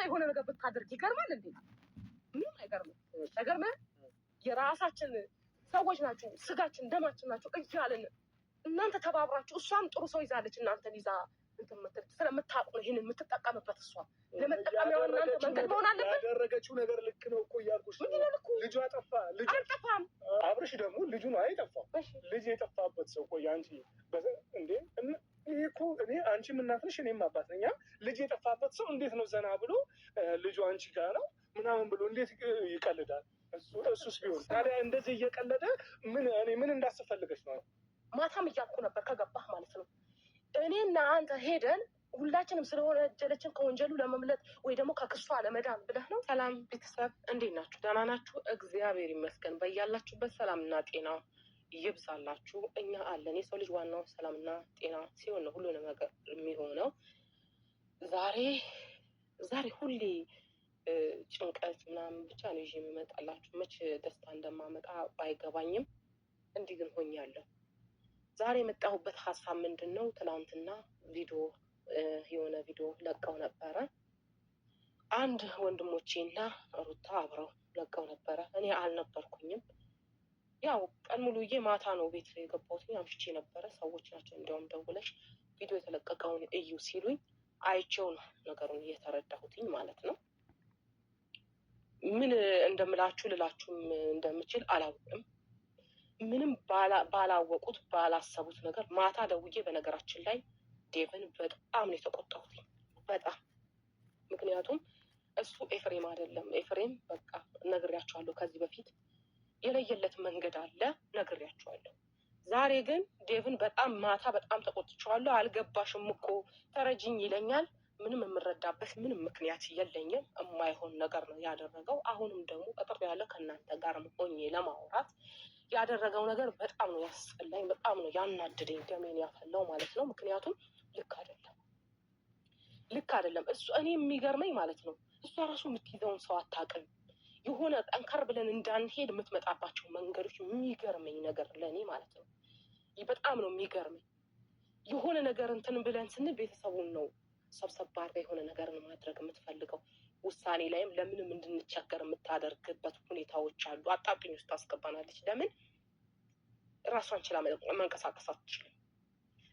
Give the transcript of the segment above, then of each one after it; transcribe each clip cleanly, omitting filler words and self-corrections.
የሆነ ነገር ብታደርግ ይገርማል እንዴ? ምንም አይገርምም። አይገርምም? የራሳችን ሰዎች ናቸው፣ ስጋችን ደማችን ናቸው እያልን እናንተ ተባብራችሁ እሷም ጥሩ ሰው ይዛለች እናንተን ይዛ ስለምታውቁ ነው ይህንን የምትጠቀምበት። እሷ ለመጠቀሚያው እናንተ መንገድ መሆን አለበት። ያደረገችው ነገር ልክ ነው እኮ እያልኩሽ ነው። ልጁ አጠፋ። ልጁ አልጠፋም። አብርሽ ደግሞ ልጁ ነው አይጠፋም። ልጅ የጠፋበት ሰው ቆይ አንቺ እንዴ? ይሄ እኮ እኔ አንቺም እናት ነሽ እኔም አባት ነኝ። ልጅ የጠፋበት ሰው እንዴት ነው ዘና ብሎ ልጁ አንቺ ጋር ነው ምናምን ብሎ እንዴት ይቀልዳል? እሱስ ቢሆን ታዲያ እንደዚህ እየቀለደ ምን እንዳስፈልገች ነው? ማታም እያልኩ ነበር ከገባህ ማለት ነው። እኔና አንተ ሄደን ሁላችንም ስለሆነ እጀለችን ከወንጀሉ ለመምለጥ ወይ ደግሞ ከክሷ ለመዳን ብለህ ነው። ሰላም ቤተሰብ እንዴት ናችሁ? ደህና ናችሁ? እግዚአብሔር ይመስገን። በያላችሁበት ሰላምና ጤና ይብዛላችሁ። እኛ አለን። የሰው ልጅ ዋናው ሰላምና ጤና ሲሆን ነው ሁሉንም ነገር የሚሆነው። ዛሬ ሁሌ ጭንቀት ምናምን ብቻ ነው ይዤ የሚመጣላችሁ። መች ደስታ እንደማመጣ ባይገባኝም እንዲህ ግን ሆኛለሁ። ዛሬ የመጣሁበት ሀሳብ ምንድን ነው? ትናንትና የሆነ ቪዲዮ ለቀው ነበረ። አንድ ወንድሞቼና ሩታ አብረው ለቀው ነበረ። እኔ አልነበርኩኝም። ያው ቀን ሙሉዬ ማታ ነው ቤት የገባሁት። አምሽቼ ነበረ። ሰዎች ናቸው እንዲያውም ደውለሽ ቪዲዮ የተለቀቀውን እዩ ሲሉኝ አይቼው ነው ነገሩን እየተረዳሁትኝ ማለት ነው። ምን እንደምላችሁ ልላችሁም እንደምችል አላውቅም። ምንም ባላወቁት ባላሰቡት ነገር ማታ ደውዬ በነገራችን ላይ ዴቭን በጣም ነው የተቆጣሁት። በጣም ምክንያቱም እሱ ኤፍሬም አይደለም። ኤፍሬም በቃ ነግሬያቸዋለሁ። ከዚህ በፊት የለየለት መንገድ አለ ነግሬያቸዋለሁ። ዛሬ ግን ዴቭን በጣም ማታ በጣም ተቆጥቼዋለሁ። አልገባሽም እኮ ተረጅኝ ይለኛል። ምንም የምረዳበት ምንም ምክንያት የለኝም። የማይሆን ነገር ነው ያደረገው። አሁንም ደግሞ ቀጥር ያለ ከእናንተ ጋር ሆኜ ለማውራት ያደረገው ነገር በጣም ነው ያስጠላኝ፣ በጣም ነው ያናድደኝ፣ ደሜን ያፈላው ማለት ነው። ምክንያቱም ልክ አይደለም እሱ። እኔ የሚገርመኝ ማለት ነው እሷ ራሱ የምትይዘውን ሰው አታውቅም። የሆነ ጠንከር ብለን እንዳንሄድ የምትመጣባቸው መንገዶች የሚገርመኝ ነገር ለእኔ ማለት ነው በጣም ነው የሚገርመኝ። የሆነ ነገር እንትን ብለን ስንል ቤተሰቡን ነው ሰብሰብ አድርጋ የሆነ ነገርን ማድረግ የምትፈልገው። ውሳኔ ላይም ለምንም እንድንቸገር የምታደርግበት ሁኔታዎች አሉ። አጣብቂኝ ውስጥ ታስገባናለች። ለምን ራሷን ችላ መንቀሳቀስ አትችልም?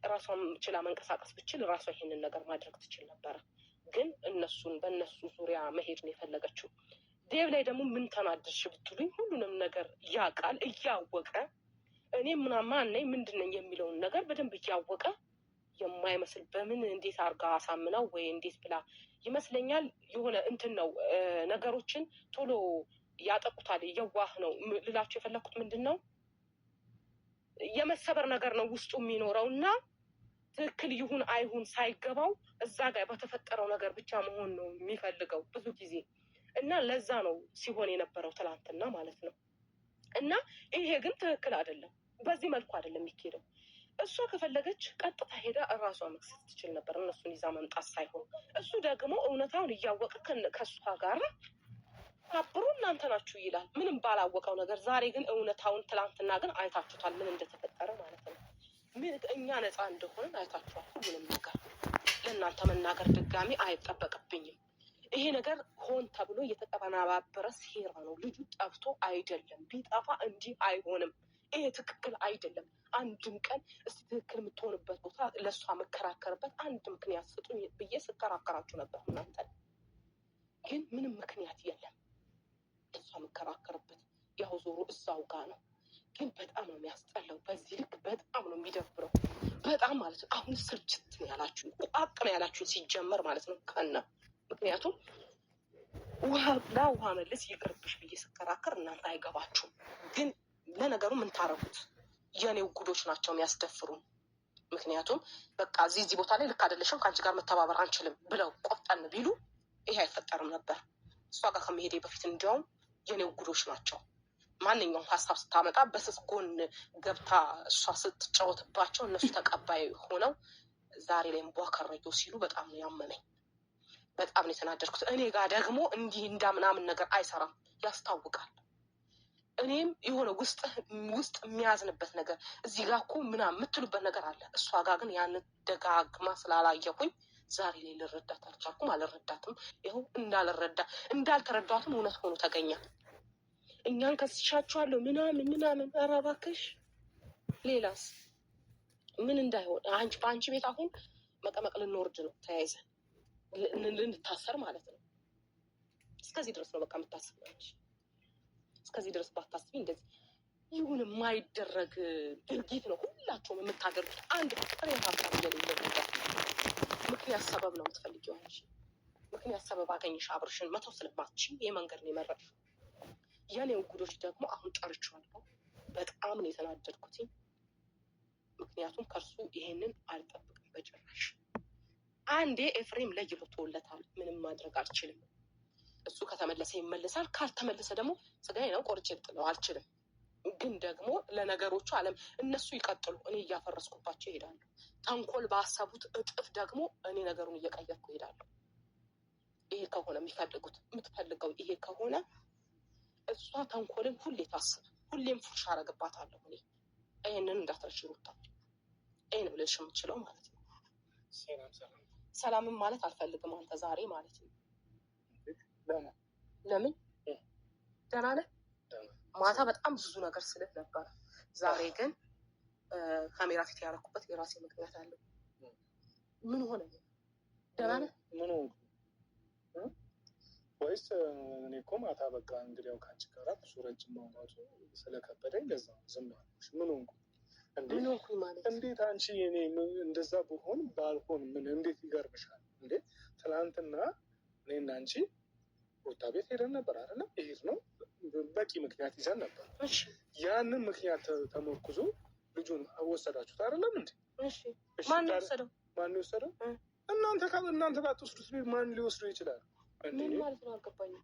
ራሷን ችላ መንቀሳቀስ ብችል ራሷ ይሄንን ነገር ማድረግ ትችል ነበረ። ግን በእነሱ ዙሪያ መሄድ ነው የፈለገችው። ዴቭ ላይ ደግሞ ምን ተናደድሽ ብትሉኝ ሁሉንም ነገር ያውቃል እያወቀ እኔ ማን ነኝ ምንድን ነኝ የሚለውን ነገር በደንብ እያወቀ የማይመስል በምን እንዴት አርጋ አሳምናው ወይ እንዴት ብላ ይመስለኛል የሆነ እንትን ነው ነገሮችን ቶሎ ያጠቁታል። የዋህ ነው ልላችሁ የፈለኩት ምንድን ነው የመሰበር ነገር ነው ውስጡ የሚኖረው እና ትክክል ይሁን አይሁን ሳይገባው እዛ ጋር በተፈጠረው ነገር ብቻ መሆን ነው የሚፈልገው ብዙ ጊዜ እና ለዛ ነው ሲሆን የነበረው ትላንትና ማለት ነው። እና ይሄ ግን ትክክል አይደለም። በዚህ መልኩ አይደለም የሚኬደው። እሷ ከፈለገች ቀጥታ ሄዳ እራሷ መክሰስ ትችል ነበር፣ እነሱን ይዛ መምጣት ሳይሆን። እሱ ደግሞ እውነታውን እያወቀ ከእሷ ጋር አብሮ እናንተ ናችሁ ይላል፣ ምንም ባላወቀው ነገር። ዛሬ ግን እውነታውን ትላንትና ግን አይታችሁታል፣ ምን እንደተፈጠረ ማለት ነው። እኛ ነፃ እንደሆንን አይታችኋል። ሁሉንም ነገር ለእናንተ መናገር ድጋሚ አይጠበቅብኝም። ይሄ ነገር ሆን ተብሎ የተቀነባበረ ሴራ ነው። ልጁ ጠፍቶ አይደለም። ቢጠፋ እንዲህ አይሆንም። ይሄ ትክክል አይደለም። አንድም ቀን እስቲ ትክክል የምትሆንበት ቦታ ለእሷ መከራከርበት አንድ ምክንያት ስጡኝ ብዬ ስከራከራችሁ ነበር። እናንተ ግን ምንም ምክንያት የለም እሷ መከራከርበት። ያው ዞሮ እዛው ጋ ነው። ግን በጣም ነው የሚያስጠላው። በዚህ ልክ በጣም ነው የሚደብረው። በጣም ማለት ነው። አሁን ስርጭት ነው ያላችሁ፣ ቋቅ ነው ያላችሁን ሲጀመር ማለት ነው ከነ ምክንያቱም ውሃ መልስ ይቅርብሽ ብዬ ስከራከር እናንተ አይገባችሁም። ግን ለነገሩ ምን ታረጉት? የኔው ጉዶች ናቸው የሚያስደፍሩን። ምክንያቱም በቃ እዚህ ቦታ ላይ ልክ አይደለሽም፣ ከአንቺ ጋር መተባበር አንችልም ብለው ቆፍጠን ቢሉ ይሄ አይፈጠርም ነበር። እሷ ጋር ከመሄዴ በፊት እንዲያውም የኔው ጉዶች ናቸው። ማንኛውም ሀሳብ ስታመጣ በስስ ጎን ገብታ እሷ ስትጫወትባቸው እነሱ ተቀባይ ሆነው ዛሬ ላይ ቧከረየው ሲሉ በጣም ነው ያመመኝ። በጣም ነው የተናደድኩት። እኔ ጋር ደግሞ እንዲህ እንዳምናምን ነገር አይሰራም፣ ያስታውቃል። እኔም የሆነ ውስጥ የሚያዝንበት ነገር እዚህ ጋር እኮ ምናምን የምትሉበት ነገር አለ። እሷ ጋር ግን ያን ደጋግማ ስላላየሁኝ ዛሬ ላይ ልረዳት አልቻልኩም፣ አልረዳትም። ይኸው እንዳልተረዳትም እውነት ሆኖ ተገኘ። እኛን ከስሻችኋለሁ ምናምን። ኧረ እባክሽ ሌላስ ምን እንዳይሆን በአንቺ ቤት አሁን መቀመቅ ልንወርድ ነው፣ ተያይዘን ልንታሰር ማለት ነው። እስከዚህ ድረስ ነው በቃ የምታስቢያለሽ። እስከዚህ ድረስ ባታስቢ እንደዚህ ይሁን የማይደረግ ድርጊት ነው ሁላቸውም የምታደርጉት። አንድ ፍሬ ሀሳብ የሌለ ነገር ምክንያት ሰበብ ነው የምትፈልጊው አንቺ። ምክንያት ሰበብ አገኘሽ። አብርሽን መተው ስለማትችይ ይህ መንገድ ነው የመረጥሽው። የኔው ጉዶች ደግሞ አሁን ጠርቼዋለሁ። በጣም ነው የተናደድኩት። ምክንያቱም ከእርሱ ይሄንን አልጠብቅም በጭራሽ። አንዴ ኤፍሬም ለይቶለታል። ምንም ማድረግ አልችልም። እሱ ከተመለሰ ይመለሳል፣ ካልተመለሰ ደግሞ ስጋዬ ነው ቆርጬ ልጥለው አልችልም። ግን ደግሞ ለነገሮቹ አለም እነሱ ይቀጥሉ፣ እኔ እያፈረስኩባቸው ይሄዳሉ። ተንኮል ባሰቡት እጥፍ ደግሞ እኔ ነገሩን እየቀየርኩ ይሄዳለሁ። ይሄ ከሆነ የምትፈልገው ይሄ ከሆነ እሷ ተንኮልን ሁሌ ታስብ፣ ሁሌም ፉሽ አረግባታለሁ እኔ። ይህንን እንዳትረሺ ሩታ። ይህን ብለሽ የምችለው ማለት ነው። ሰላምን ማለት አልፈልግም አንተ ዛሬ ማለት ነው። ለምን ደህና ነህ? ማታ በጣም ብዙ ነገር ስልህ ነበረ። ዛሬ ግን ካሜራ ፊት ያደረኩበት የራሴ ምክንያት አለው። ምን ሆነ? ደህና ነህ? ምን ሆንኩ? ወይስ እኔ እኮ ማታ በቃ እንግዲህ ያው ከአንቺ ጋር ብዙ ረጅም ማውራቱ ስለከበደኝ ለዛ ዝም አልኩሽ። ምን ሆንኩ? ምን ሆንኩኝ ማለት እንዴት አንቺ እኔ እንደዛ ብሆን ባልሆን ምን እንዴት ይገርምሻል እንዴ? ትናንትና እኔና አንቺ ሩታ ቤት ሄደን ነበር አይደለም? ይሄድ ነው በቂ ምክንያት ይዘን ነበር። ያንን ምክንያት ተመርኩዞ ልጁን ወሰዳችሁት አይደለም እንዴ? ማን የወሰደው? እናንተ ባትወስዱት ማን ሊወስደው ይችላል? ምን ማለት ነው? አልገባኝም።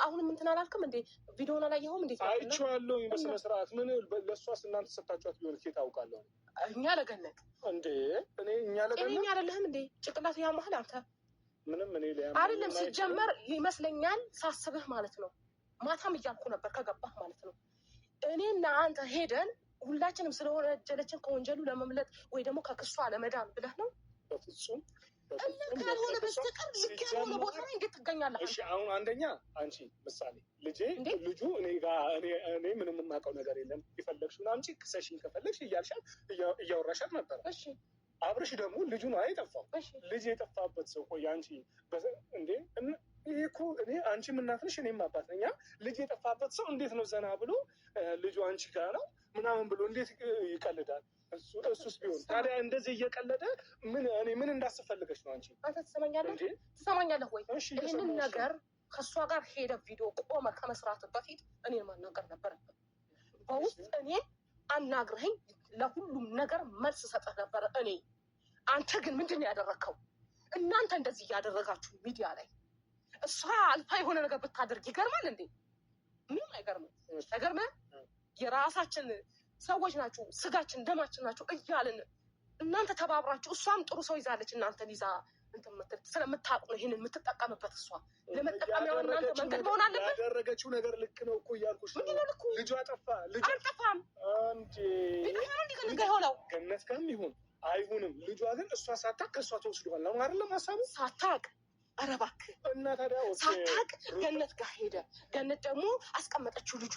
አሁንም እንትን አላልክም እንዴ? ቪዲዮውን አላየኸውም እንዴ? አይቼዋለሁኝ በስነ ስርዓት። ምን ለእሷስ እናንተ ሰጣችኋት ቢሆን ኬት አውቃለሁ? እኛ ለገነት እንዴ? እኛ ለገነት እኛ አይደለህም እንዴ? ጭቅላት ያማህል አንተ ምንም እኔ አይደለም። ሲጀመር ይመስለኛል ሳስብህ ማለት ነው። ማታም እያልኩ ነበር ከገባህ ማለት ነው። እኔና አንተ ሄደን ሁላችንም ስለሆነ እጀለችን ከወንጀሉ ለመምለጥ ወይ ደግሞ ከክሷ ለመዳን ብለህ ነው? በፍጹም እና ካልሆነ በስተቀር ልክ ያልሆነ ቦታ ላይ እንዴት ትገኛለህ? እሺ አሁን አንደኛ አንቺ ምሳሌ ልጁ እኔ ምንም የማውቀው ነገር የለም። የፈለግሽውን አምጪ ክሰሽኝ ከፈለግሽ እያልሻት እያወራሻት ነበር። እሺ አብርሽ ደግሞ ልጁ ነው አይጠፋው። ልጅ የጠፋበት ሰው ቆይ አንቺ እንዴ? ይሄ እኮ እኔ አንቺም እናት ነሽ እኔም አባት ነኝ። ልጅ የጠፋበት ሰው እንዴት ነው ዘና ብሎ ልጁ አንቺ ጋር ነው ምናምን ብሎ እንዴት ይቀልዳል? እሱስ ቢሆን ታዲያ እንደዚህ እየቀለደ ምን እንዳስፈልገች ነው? አንተ ትሰማኛለህ ወይ? ይህንን ነገር ከእሷ ጋር ሄደ ቪዲዮ ቆመ ከመስራት በፊት እኔን ማናገር ነበረበት። በውስጥ እኔን አናግረኝ ለሁሉም ነገር መልስ ሰጠህ ነበረ እኔ። አንተ ግን ምንድን ነው ያደረግከው? እናንተ እንደዚህ እያደረጋችሁ ሚዲያ ላይ እሷ አልፋ የሆነ ነገር ብታደርግ ይገርማል እንዴ? ምንም አይገርምም። አይገርምም? የራሳችን ሰዎች ናቸው፣ ስጋችን ደማችን ናቸው እያልን እናንተ ተባብራችሁ፣ እሷም ጥሩ ሰው ይዛለች እናንተን ይዛ ስለምታውቁ ነው ይህንን የምትጠቀምበት። እሷ ለመጠቀሚያው እናንተ መንገድ መሆን አለበት። ያደረገችው ነገር ልክ ነው እኮ እያልኩሽ ነው። ልጁ አልጠፋም እንዴ? ከነጋ የሆነው ገነት ጋርም ይሁን አይሁንም፣ ልጇ ግን እሷ ሳታቅ ከእሷ ተወስዷል ነው አይደለም ሀሳቡ? ሳታቅ ኧረ እባክህ እና ታዲያ ሳታቅ ገነት ጋር ሄደ። ገነት ደግሞ አስቀመጠችው ልጁ።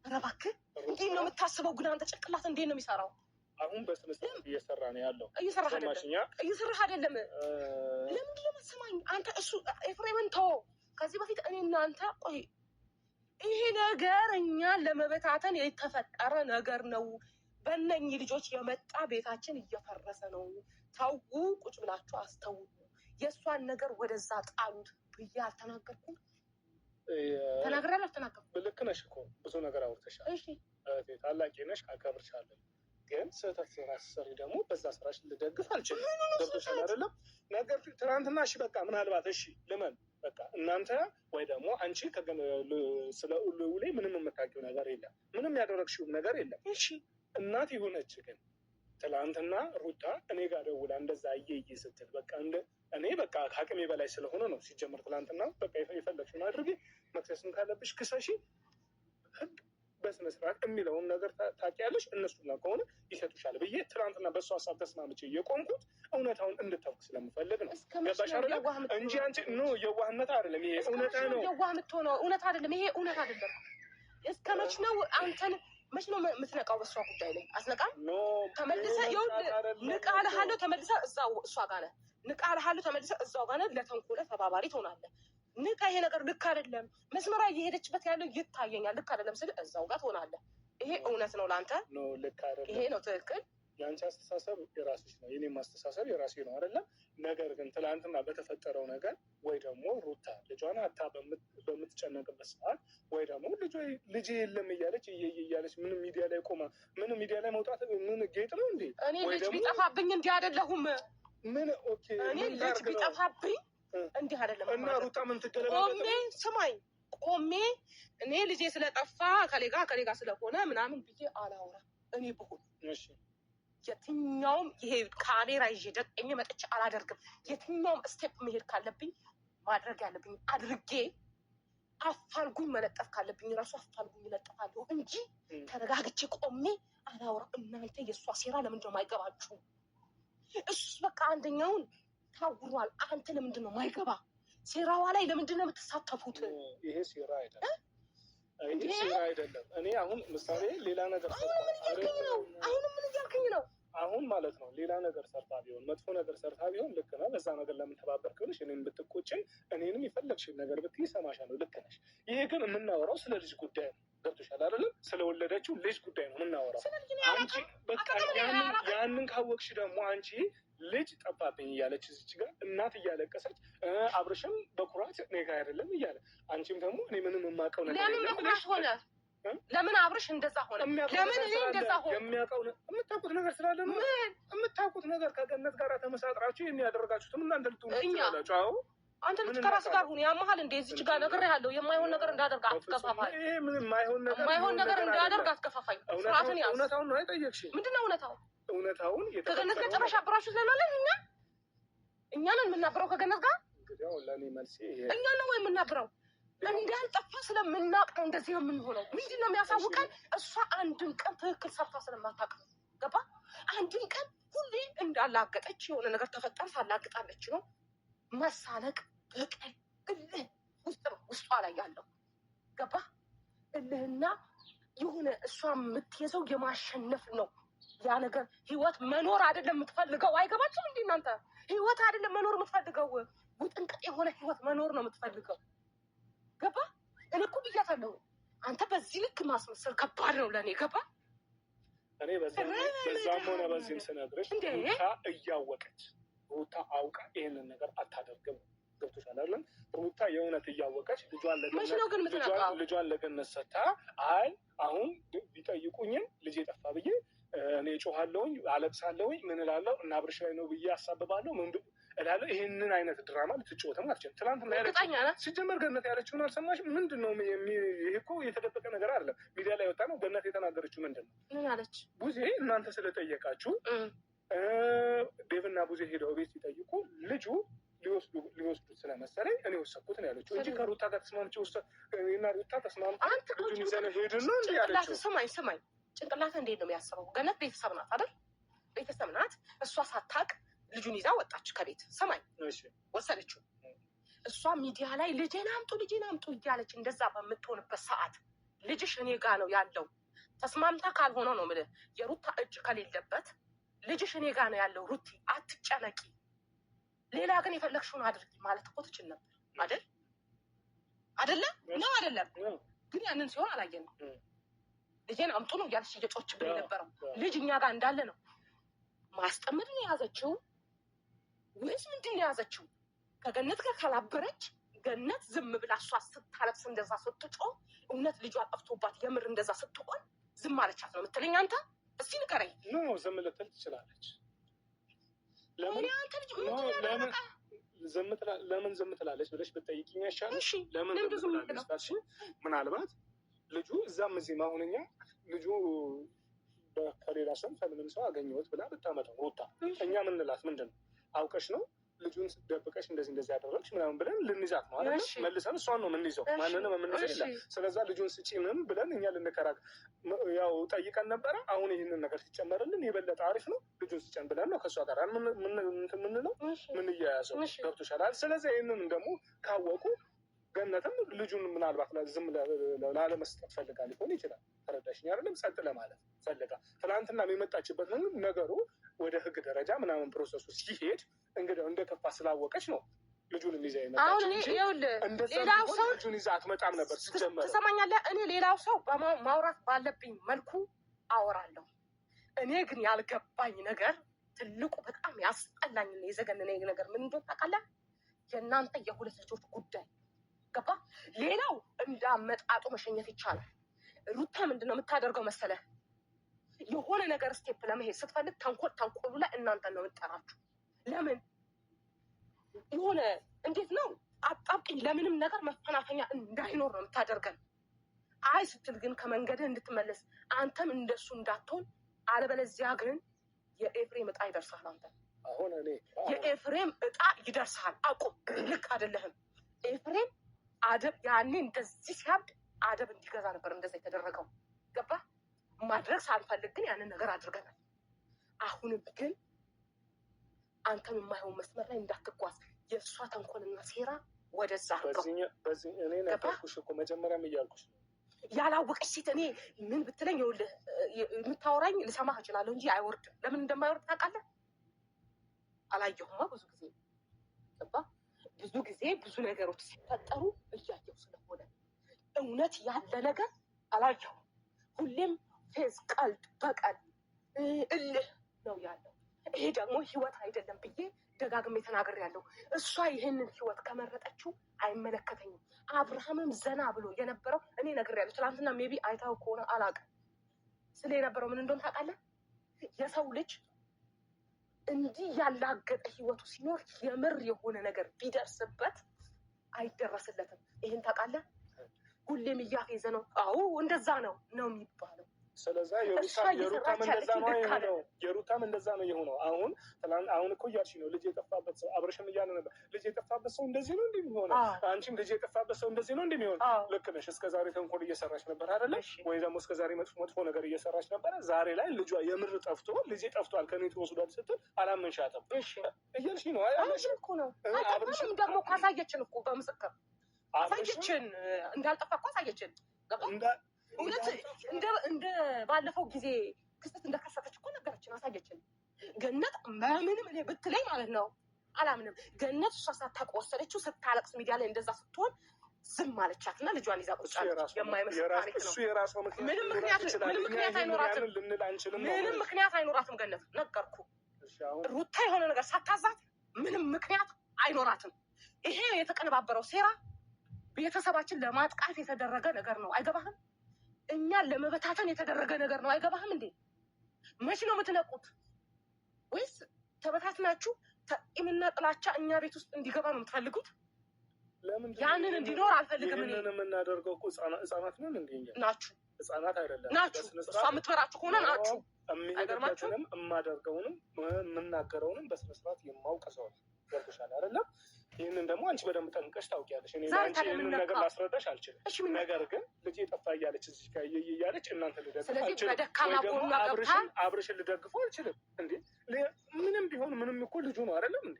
ኧረ እባክህ እንዴት ነው የምታስበው? ግን አንተ ጭንቅላት እንዴት ነው የሚሰራው? አሁን በስነ ስርዓት እየሰራ ነው ያለው። እየሰራህ አይደለም። ለምንድን ነው የምትሰማኝ አንተ? እሱ ኤፍሬምን ተወው። ከዚህ በፊት እኔ እናንተ ቆይ፣ ይሄ ነገር እኛን ለመበታተን የተፈጠረ ነገር ነው። በእነኝህ ልጆች የመጣ ቤታችን እየፈረሰ ነው። ተው፣ ቁጭ ብላችሁ አስተውሉ። የእሷን ነገር ወደዛ ጣሉት ብዬ አልተናገርኩም? ተናግሬያለሁ አልተናገርኩም? ልክ ነሽ እኮ ብዙ ነገር አውርተሻል። ታላቂ ነሽ፣ አከብርሻለሁ። ግን ስህተት ስራስሰሪ ደግሞ በዛ ስራሽ ልደግፍ አልችልም። ገብቶሻል አይደለም? ነገር ትናንትና እሺ በቃ ምናልባት እሺ ልመን በቃ እናንተ ወይ ደግሞ አንቺ ስለ ውሌ ምንም የምታውቂው ነገር የለም፣ ምንም ያደረግሽውም ነገር የለም። እሺ እናት የሆነች ግን ትላንትና ሩታ እኔ ጋር ደውላ እንደዛ እየዬ ስትል በቃ እኔ በቃ ከአቅሜ በላይ ስለሆነ ነው። ሲጀምር ትላንትና በቃ የፈለግሽውን አድርጊ፣ መክሰስም ካለብሽ ክሰሺ፣ በስነ ስርዓት የሚለውን ነገር ታውቂያለሽ። እነሱ ጋር ከሆነ ይሰጡሻል ብዬ ትናንትና በእሱ ሀሳብ ተስማምቼ የቆምኩት እውነታውን እንድታውቅ ስለምፈልግ ነው። ገባሽ አይደለም? እንጂ አንቺ ኖ የዋህነት አይደለም ይሄ እውነታ ነው። የዋህ የምትሆነው እውነት አይደለም። ይሄ እውነት አይደለም። እስከ መች ነው አንተን መች ነው የምትነቃው? በእሷ ጉዳይ ላይ አስነቃም። ተመልሰህ ንቃልሃለሁ፣ ተመልሰህ እዛው እሷ ጋር ነህ። ንቃልሃለሁ፣ ተመልሰህ እዛው ጋር ነህ። ለተንኮለ ተባባሪ ትሆናለህ። ንቃ፣ ይሄ ነገር ልክ አይደለም፣ መስመራ እየሄደችበት ያለው ይታየኛል፣ ልክ አይደለም ስል እዛው ጋር ትሆናለህ። ይሄ እውነት ነው ለአንተ፣ ልክ አይደለም። ይሄ ነው ትክክል። የአንቺ አስተሳሰብ የራስሽ ነው፣ የኔም አስተሳሰብ የራሴ ነው አይደለም። ነገር ግን ትላንትና በተፈጠረው ነገር ወይ ደግሞ ሩታ ልጇን አታ በምትጨነቅበት ሰዓት ወይ ደግሞ ልጅ የለም እያለች እያለች ምንም ሚዲያ ላይ ቆማ ምንም ሚዲያ ላይ መውጣት ምን ጌጥ ነው እንዴ? እኔ ልጅ ቢጠፋብኝ እንዲህ አይደለሁም። ምን ኦኬ፣ እኔ ልጅ ቢጠፋብኝ እንዲህ አይደለም። እና ሩታ ምን ትገለባለች? ቆሜ ስማኝ፣ ቆሜ እኔ ልጄ ስለጠፋ ከሌጋ ስለሆነ ምናምን ብዬ አላወራ። እኔ ብሆን የትኛውም ይሄ ካሜራ ይዤ ደቀኝ መጥቼ አላደርግም። የትኛውም ስቴፕ መሄድ ካለብኝ ማድረግ ያለብኝ አድርጌ አፋልጉኝ መለጠፍ ካለብኝ ራሱ አፋልጉኝ ይለጠፋለሁ እንጂ ተረጋግቼ ቆሜ አላወራ። እናንተ የእሷ ሴራ ለምንድን ነው የማይገባችሁ? እሱስ በቃ አንደኛውን ታውሯል። አንተ ለምንድን ነው የማይገባ? ሴራዋ ላይ ለምንድን ነው የምትሳተፉት? ይሄ ሴራ አይደለም፣ ይሄ ሴራ አይደለም። እኔ አሁን ምሳሌ ሌላ ነገር አሁንም ምን እያልክኝ ነው? አሁን ማለት ነው ሌላ ነገር ሰርታ ቢሆን መጥፎ ነገር ሰርታ ቢሆን ልክ ነው። በዛ ነገር ለምን ተባበርክ ብለሽ እኔን ብትቆጭኝ እኔንም የፈለግሽን ነገር ብትይ ሰማሻለሁ። ልክ ነሽ። ይሄ ግን የምናወራው ስለ ልጅ ጉዳይ ነው። ገብቶሻል አይደለም? ስለወለደችው ልጅ ጉዳይ ነው የምናወራው። አንቺ በቃ ያንን ካወቅሽ ደግሞ አንቺ ልጅ ጠፋብኝ እያለች እዚች ጋር እናት እያለቀሰች አብርሽም በኩራት እኔ ጋር አይደለም እያለ አንቺም ደግሞ እኔ ምንም የማውቀው ነገር ለምን በኩራት ሆነ? ለምን አብርሽ እንደዛ ሆነ? ለምን እኔ እንደዛ ሆነ? የምታውቁት ነገር ስላለ ነው። የምታውቁት ነገር ከገነት ጋር ተመሳጥራችሁ የሚያደርጋችሁትም እናንተ ልትሆኑ ትችላላችሁ። አዎ አንተ ልጅ ከራስህ ጋር ሁን። ያመሃል እንደ እዚች ጋር ነግሬሃለሁ። የማይሆን ነገር እንዳደርግ አትገፋፋኝ። ይሄ ምን የማይሆን ነገር እንዳደርግ አትገፋፋኝ። ስርዓትን ያዝ። እውነታውን ነው የጠየቅሽኝ። ምንድን ነው እውነታው? እውነታውን ከገነት ጋር ጭራሽ አብራችሁ ስለናለን እኛ ነን የምናብረው ከገነት ጋር። እንግዲህ አሁን ለእኔ መልሴ እኛ ነው ወይ የምናብረው? እንዳልጠፋ ስለምናውቅ ነው እንደዚህ የምንሆነው። ምንድን ነው የሚያሳውቀን? እሷ አንድን ቀን ትክክል ሰርታ ስለማታውቅ ነው። ገባ? አንድን ቀን ሁሌ እንዳላገጠች የሆነ ነገር ተፈጠር ሳላግጣለች ነው። መሳለቅ፣ በቀል፣ እልህ ውስጥ ነው ውስጧ ላይ ያለው። ገባ? እልህና የሆነ እሷ የምትይዘው የማሸነፍ ነው ያ ነገር። ህይወት መኖር አይደለም የምትፈልገው። አይገባችም እንዴ እናንተ? ህይወት አይደለም መኖር የምትፈልገው፣ ውጥንቅጥ የሆነ ህይወት መኖር ነው የምትፈልገው። ገባ? እኔ እኮ ብያታለሁ። አንተ በዚህ ልክ ማስመሰል ከባድ ነው ለእኔ። ገባ? እኔ በዛም ሆነ በዚህም ስነግርሽ ሩታ እያወቀች ሩታ አውቃ ይሄንን ነገር አታደርግም። ገብቶሻል አይደለም? ሩታ የእውነት እያወቀች ልጇን ለገነት ሰታ አይ አሁን ቢጠይቁኝም ልጄ ጠፋ ብዬ እኔ ጮሃለሁኝ፣ አለቅሳለሁኝ፣ ምን እላለሁ እና አብርሽ ላይ ነው ብዬ አሳብባለሁ እላለሁ። ይህንን አይነት ድራማ ልትጫወትም አትችልም። ትናንትና ሲጀመር ገነት ያለችውን አልሰማሽም? ምንድን ነው ይሄ እኮ የተደበቀ ነገር አይደለም። ሚዲያ ላይ ወጣ ነው። ገነት የተናገረችው ምንድን ነው? ቡዜ እናንተ ስለጠየቃችሁ ዴቭና ቡዜ ሄደው ቤት ሲጠይቁ ልጁ ሊወስዱት ስለመሰለኝ እኔ ወሰድኩት ነው ያለችው እንጂ ከሩታ ጋር ተስማምቼ እና ሩታ ተስማምተን ልጁን ይዘን ሄድን ነው እንዲ ያለችው። ስማኝ ጭንቅላትህ እንዴት ነው የሚያስበው? ገነት ቤተሰብ ናት አይደል? ቤተሰብ ናት። እሷ ሳታቅ ልጁን ይዛ ወጣች ከቤት። ሰማኝ ወሰደችው። እሷ ሚዲያ ላይ ልጄን አምጡ እያለች እንደዛ በምትሆንበት ሰዓት ልጅሽ እኔ ጋ ነው ያለው። ተስማምታ ካልሆነ ነው የምልህ የሩታ እጅ ከሌለበት ልጅሽ እኔ ጋ ነው ያለው። ሩቲ አትጨነቂ፣ ሌላ ግን የፈለግሽውን አድርጊ ማለት እኮ ትችል ነበር አይደል? አይደለም ነው አይደለም? ግን ያንን ሲሆን አላየንም። ልጄን አምጡ ነው እያለች እየጮችብን የነበረው። ልጅ እኛ ጋር እንዳለ ነው። ማስጠመድን የያዘችው ወይስ ምንድን ነው የያዘችው? ከገነት ጋር ካላበረች ገነት ዝም ብላ እሷ ስታለቅስ እንደዛ ስትጮህ እውነት ልጇ ጠፍቶባት የምር እንደዛ ስትሆን ዝም አለቻት ነው የምትለኝ አንተ? እስቲ ንገረኝ። ዝም ልትል ትችላለች። ለምን ዝም ትላለች ብለሽ ብትጠይቂኝ ያሻል። ለምን ዝም ትላለች? ምናልባት ልጁ እዛም እዚህም አሁን እኛ ልጁ ከሌላ ሰው ከምንም ሰው አገኘሁት ብላ ብታመጣው ሩታ እኛ ምንላት ምንድን ነው? አውቀሽ ነው ልጁን ደብቀሽ እንደዚህ ያደረግሽ ምናምን ብለን ልንይዛት ነው አይደል? መልሰን እሷን ነው የምንይዘው፣ ማንንም የምንይዘው የለም። ስለዛ ልጁን ስጪንም ብለን እኛ ልንከራከር ያው ጠይቀን ነበረ። አሁን ይህንን ነገር ሲጨመርልን የበለጠ አሪፍ ነው፣ ልጁን ስጨን ብለን ነው ከእሷ ጋር ምንለው ምንያያዘው። ገብቶሻል? ስለዚህ ይህንን ደግሞ ካወቁ ገነትም ልጁን ምናልባት ዝም ላለመስጠት ፈልጋ ሊሆን ይችላል። ተረዳሽኝ አይደለም? ጸጥ ለማለት ፈልጋ ትናንትና የመጣችበት ነገሩ ወደ ህግ ደረጃ ምናምን ፕሮሰሱ ሲሄድ እንግዲህ እንደከፋ ስላወቀች ነው ልጁን ይዛ አሁን ሌላው ሰው ልጁን ይዛ አትመጣም ነበር ሲጀመር። ትሰማኛለህ? እኔ ሌላው ሰው ማውራት ባለብኝ መልኩ አወራለሁ። እኔ ግን ያልገባኝ ነገር ትልቁ በጣም ያስጠላኝ የዘገነነኝ ነገር ምን እንደሆነ ታውቃለህ? የእናንተ የሁለት ልጆች ጉዳይ ገባ። ሌላው እንዳመጣጡ መሸኘት ይቻላል። ሩታ ምንድን ነው የምታደርገው መሰለህ? የሆነ ነገር ስቴፕ ለመሄድ ስትፈልግ ተንኮሉ ላይ እናንተን ነው የምጠራችሁ። ለምን የሆነ እንዴት ነው አጣብቂኝ፣ ለምንም ነገር መፈናፈኛ እንዳይኖር ነው የምታደርገን። አይ ስትል ግን ከመንገድህ እንድትመለስ አንተም እንደሱ እንዳትሆን፣ አለበለዚያ ግን የኤፍሬም እጣ ይደርሳል። አንተ አሁን እኔ የኤፍሬም እጣ ይደርሳል። አቁም፣ ልክ አይደለህም። ኤፍሬም አደብ ያኔ እንደዚህ ሲያብድ አደብ እንዲገዛ ነበር እንደዛ የተደረገው። ገባ? ማድረግ ሳንፈልግ ግን ያንን ነገር አድርገናል። አሁንም ግን አንተም የማይሆን መስመር ላይ እንዳትጓዝ። የእሷ ተንኮልና ሴራ ወደዛ እኔ ነገርኩሽ እኮ መጀመሪያም እያልኩሽ ያላወቀች ሴት እኔ ምን ብትለኝ ይኸውልህ የምታወራኝ ልሰማህ እችላለሁ እንጂ አይወርድም። ለምን እንደማይወርድ ታውቃለህ? አላየሁማ ብዙ ጊዜ ገባ? ብዙ ጊዜ ብዙ ነገሮች ሲፈጠሩ እያየሁ ስለሆነ እውነት ያለ ነገር አላየሁም። ሁሌም ፌዝ፣ ቀልድ፣ በቀል፣ እልህ ነው ያለው። ይሄ ደግሞ ህይወት አይደለም ብዬ ደጋግሜ ተናግሬያለሁ። እሷ ይህንን ህይወት ከመረጠችው አይመለከተኝም። አብርሃምም ዘና ብሎ የነበረው እኔ ነግሬያለሁ። ትናንትና ሜቢ አይታው ከሆነ አላውቅም ስለ የነበረው ምን እንደሆነ ታውቃለህ? የሰው ልጅ እንዲህ ያላገጠ ህይወቱ ሲኖር የምር የሆነ ነገር ቢደርስበት አይደረስለትም። ይህን ታውቃለህ? ሁሌም እያፌዘ ነው። አዎ እንደዛ ነው የሚባለው። ስለዛ የሩታም እንደዛ ነው የሆነው። አሁን እኮ እያልሽ ነው ልጅ የጠፋበት ሰው አብረሽም እያለ ነበር። ልጅ የጠፋበት ሰው እንደዚህ ነው እንደሚሆነው፣ አንቺም ልጅ የጠፋበት ሰው እንደዚህ ነው እንደሚሆነው። ልክ ነሽ። እስከዛሬ ተንኮል እየሰራች ነበር አይደለ? ወይ ደግሞ እስከዛሬ መጥፎ ነገር እየሰራች ነበረ። ዛሬ ላይ ልጇ የምር ጠፍቶ ልጄ ጠፍቷል ከኔ ትወስዷል ስትል አላመንሻትም እያልሽ ነው። እኮ ነው አብረሽም ደግሞ ካሳየችን እኮ በምስክር አሳየችን፣ እንዳልጠፋ እኮ አሳየችን። እውነት እንደ ባለፈው ጊዜ ክስተት እንደከሰተች እኮ ነገረችን፣ አሳየችን። ገነት በምንም እኔ ብትለኝ ማለት ነው አላምንም። ገነት እሷ ሳታውቅ ወሰደችው። ስታለቅስ ሚዲያ ላይ እንደዛ ስትሆን ዝም አለቻት እና ልጇን ይዛ ቁጭ አለች። የማይመስል ታሪክ ነው። ምንም ምክንያት አይኖራትም። ምንም ምክንያት አይኖራትም። ገነት ነገርኩ። ሩታ የሆነ ነገር ሳታዛት ምንም ምክንያት አይኖራትም። ይሄ የተቀነባበረው ሴራ ቤተሰባችን ለማጥቃት የተደረገ ነገር ነው። አይገባህም? እኛን ለመበታተን የተደረገ ነገር ነው። አይገባህም እንዴ? መች ነው የምትነቁት? ወይስ ተበታትናችሁ ኢምና ጥላቻ እኛ ቤት ውስጥ እንዲገባ ነው የምትፈልጉት? ያንን እንዲኖር አልፈልግም። እኔ የምናደርገው እኮ ህጻናት ነን እንዴ? ናችሁ። ህጻናት አይደለም ናችሁ። እሷ የምትበራችሁ ከሆነ ናችሁ። የሚሄድበትንም የማደርገውንም የምናገረውንም በስነስርዓት የማውቅ ሰው ገብቶሻል አይደለም? ይህንን ደግሞ አንቺ በደንብ ጠንቀሽ ታውቂያለሽ። እኔ አንቺ ይህንን ነገር ላስረዳሽ አልችልም። ነገር ግን ልጅ የጠፋ እያለች እዚህ ጋር እያለች እናንተ ልደግፍ አልችልም። አብርሽን ልደግፈው አልችልም። እንዴ ምንም ቢሆን ምንም እኮ ልጁ ነው አይደለም እንዴ?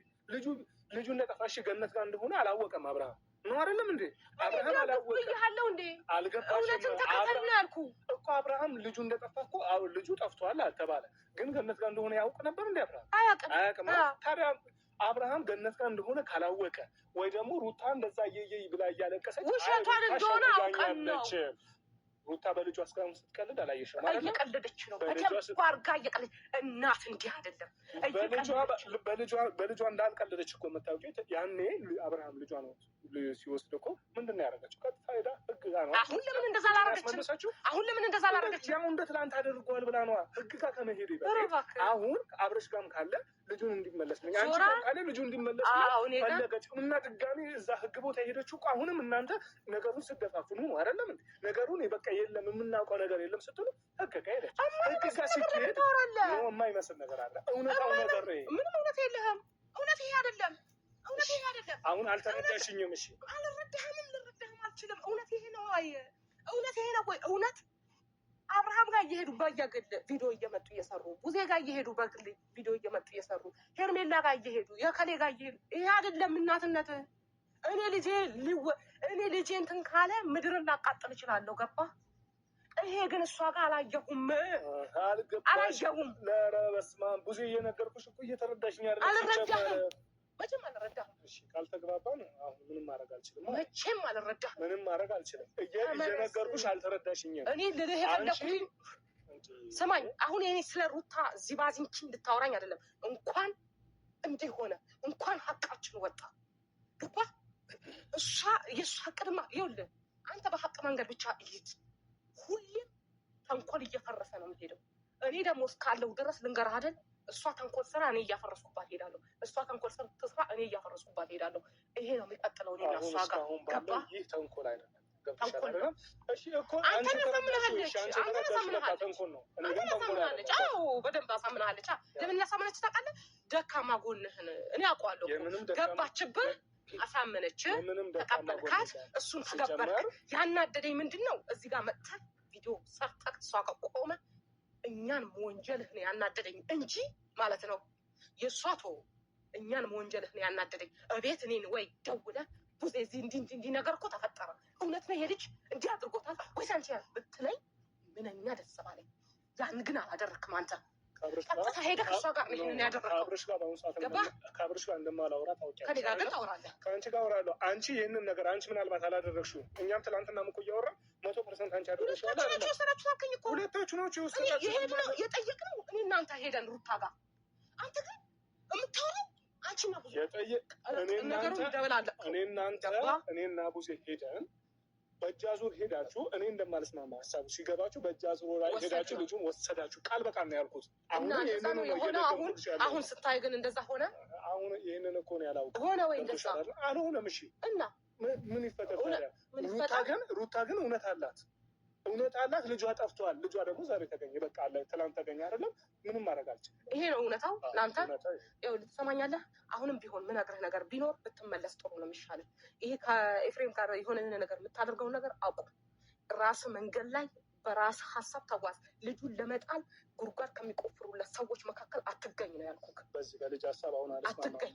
ልጁ እንደጠፋሽ ገነት ጋር እንደሆነ አላወቀም አብርሃም ነው አይደለም እንዴ? አብርሃም አላወቀም እንዴ? አልገባሽም? እኮ አብርሃም ልጁ እንደጠፋ እኮ ልጁ ጠፍቷል አልተባለ፣ ግን ገነት ጋር እንደሆነ ያውቅ ነበር እንዴ? አብርሃም አያውቅም። ታዲያ አብርሃም ገነት ጋር እንደሆነ ካላወቀ ወይ ደግሞ ሩታ እንደዛ እየየ ብላ እያለቀሰች ውሸቷን እንደሆነ አውቀን ነው። ሩታ በልጇ እስካሁን ስትቀልድ አላየሽም? እየቀለደች ነው። በደንብ አድርጋ እየቀለደች። እናት እንዲህ አይደለም። በልጇ እንዳልቀለደች እኮ የምታውቂው ያኔ አብርሃም ልጇ ነው ሲወስድ እኮ ምንድን ነው ያደረገችው? ቀጥታ ሄዳ ህግ ጋር ነው። አሁን ለምን እንደዛ አላደረገችም? አሁን ለምን እንደዛ አላደረገችም? ያው እንደ ትናንት አድርጓል ብላ ነዋ። ህግ ጋር ከመሄዱ ይበቃል። አሁን አብረሽ ጋርም ካለ ልጁን እንዲመለስ ነው። አንቺ ጋር ካለ ልጁን እንዲመለስ ነው ፈለገች እና ድጋሚ እዛ ህግ ቦታ ሄደችው እኮ። አሁንም እናንተ ነገሩን ስደፋፍኑ ነው አይደለም እንዴ? ነገሩን በቃ የለም የምናውቀው ነገር የለም ስትሉ ህግ ጋር ሄደች። ህግ ጋር ሲሄድ ነው የማይመስል ነገር አለ። እውነታው ነገር ነው። ምንም እውነት የለህም። እውነት ይሄ አይደለም። አሁን አልተረዳሽኝም። እሺ አልረዳህም፣ ልረዳህም አልችልም። እውነት ይሄ ነው ወይ? እውነት ይሄ ነው ወይ? እውነት አብርሃም ጋር እየሄዱ በየግል ቪዲዮ እየመጡ እየሰሩ፣ ቡዜ ጋር እየሄዱ በግል ቪዲዮ እየመጡ እየሰሩ፣ ሄርሜላ ጋር እየሄዱ የከሌ ጋር እየሄዱ፣ ይሄ አይደለም እናትነት። እኔ ልጄ እንትን ካለ ምድርን ላቃጥል እችላለሁ። ገባ? ይሄ ግን እሷ ጋር አላየሁም። ኧረ በስመ አብ ቡዜ እየነገርኩሽ እኮ እየተረዳሽኝ አይደለም። አልረዳህም፣ መቼም አልረዳህም። እሺ ካልተግባባን አሁን ምንም ማድረግ አልችልም። መቼም አልረዳህም፣ ምንም ማድረግ አልችልም። እየነገርኩሽ አልተረዳሽኝም። እኔ ልልህ የፈለኩኝ ስማኝ። አሁን እኔ ስለ ሩታ እዚህ ባዚንኪ እንድታወራኝ አይደለም። እንኳን እንዲህ ሆነ፣ እንኳን ሀቃችን ወጣ። ገባ? እሷ የእሷ ቅድማ ይኸውልህ፣ አንተ በሀቅ መንገድ ብቻ እይት። ሁሌም ተንኮል እየፈረሰ ነው የምሄደው። እኔ ደግሞ እስካለው ድረስ ልንገርህ አይደል፣ እሷ ተንኮል ስራ፣ እኔ እያፈረስኩባት ሄዳለሁ። እሷ ተንኮል ስራ፣ እኔ እያፈረስኩባት ሄዳለሁ። ይሄ ነው የሚቀጥለው። እኔ እሷ ጋር ገባ? ይህ ተንኮል አይደለም። ተንኮል ነው። እሺ እኮ አንተ ታሳምናለች፣ አንተ ታሳምናለች። አዎ በደንብ አሳምናለች። ለምን ያሳምነች ታውቃለህ? ደካማ ጎንህን እኔ አውቀዋለሁ። ገባችብህ? አሳመነች፣ ተቀበልካት፣ እሱን ተገበርክ። ያናደደኝ ምንድን ነው? እዚህ ጋር መጥተህ ቪዲዮ ሰርተህ እሷ ጋር ቆመ እኛን መወንጀልህ ነው ያናደደኝ እንጂ ማለት ነው። የእሷ ተወው፣ እኛን መወንጀልህ ነው ያናደደኝ። እቤት እኔን ወይ ደውለህ ቡዜ እዚህ እንዲህ ነገር እኮ ተፈጠረ፣ እውነት ነው ይሄ ልጅ እንዲህ አድርጎታል ወይስ አንቺ ብትለኝ ምንኛ ደስ ባለኝ። ያን ግን አላደረክም አንተ። ቀጥታ ሄደህ ከእሷ ጋር ይሄንን ያደረገው ከአብርሽ ጋር እንደማላወራ ታውቂያለሽ። ከእኔ ጋር ግን ታወራለህ። ከአንቺ ጋር አወራለሁ። አንቺ ይህንን ነገር አንቺ ምናልባት አላደረግሽውም። እኛም ትላንትና እኮ እያወራን 100% አንቺ አደረግሽው። ሁለታችሁ ናችሁ የወሰዳችሁ። የጠየቅነው እኔ እናንተ ሄደን ሩታ ጋር፣ አንተ ግን የምታወራው አንቺና ቡዜ እኔና ቡዜ ሄደን በእጅ አዙር ሄዳችሁ እኔ እንደማልስማማ ሀሳቡ ሲገባችሁ በእጅ አዙር ላይ ሄዳችሁ ልጁን ወሰዳችሁ። ቃል በቃል ነው ያልኩት። አሁን ስታይ ግን እንደዛ ሆነ። አሁን ይህንን እኮ ነው ያላውቅም። ሆነ ወይ እንደዛ አልሆነም። እሺ እና ምን ይፈጠር? ሩታ ግን እውነት አላት፣ ልጇ ጠፍቷል። ልጇ ደግሞ ዛሬ ተገኘ። በቃ አለ ትላንት ተገኘ አይደለም። ምንም ማድረግ አልችልም። ይሄ ነው እውነታው። ለአንተ ልትሰማኛለህ? አሁንም ቢሆን ምነግርህ ነገር ቢኖር ብትመለስ ጥሩ ነው የሚሻለው። ይሄ ከኤፍሬም ጋር የሆነ ነገር የምታደርገውን ነገር አቁም። ራስ መንገድ ላይ በራስ ሀሳብ ተጓዝ። ልጁን ለመጣል ጉድጓድ ከሚቆፍሩለት ሰዎች መካከል አትገኝ ነው ያልኩህ። በዚህ በልጅ ሀሳብ አሁን አትገኝ።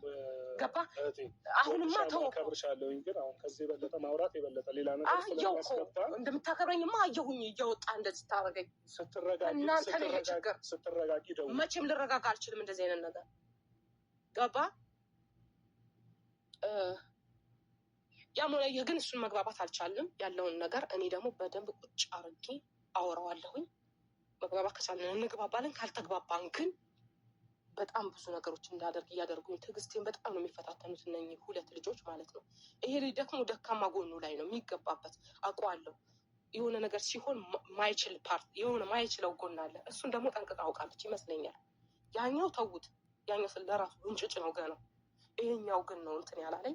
ገባ? አሁንማ ተው። ከብርሻለሁኝ ግን አሁን ከዚህ የበለጠ ማውራት የበለጠ ሌላ ነገር አየሁ እኮ እንደምታከብረኝማ አየሁኝ። እየወጣ እንደዚህ ታደርገኝ እናንተ ነው ይሄ ችግር። ስትረጋጊ ደውል። መቼም ልረጋጋ አልችልም እንደዚህ አይነት ነገር። ገባ? ያም ሆነ ይህ ግን እሱን መግባባት አልቻልንም ያለውን ነገር። እኔ ደግሞ በደንብ ቁጭ አድርጌ አወራዋለሁኝ። መግባባት ከቻልን እንግባባለን፣ ካልተግባባን ግን በጣም ብዙ ነገሮች እንዳደርግ እያደረጉኝ ትዕግስቴን በጣም ነው የሚፈታተኑት እነኚህ ሁለት ልጆች ማለት ነው። ይሄ ልጅ ደግሞ ደካማ ጎኑ ላይ ነው የሚገባበት አውቀዋለሁ። የሆነ ነገር ሲሆን ማይችል ፓርት የሆነ ማይችለው ጎን አለ። እሱን ደግሞ ጠንቅቃ አውቃለች ይመስለኛል። ያኛው ተውት፣ ያኛው ለራሱ እንጭጭ ነው ገና። ይሄኛው ግን ነው እንትን ያላለኝ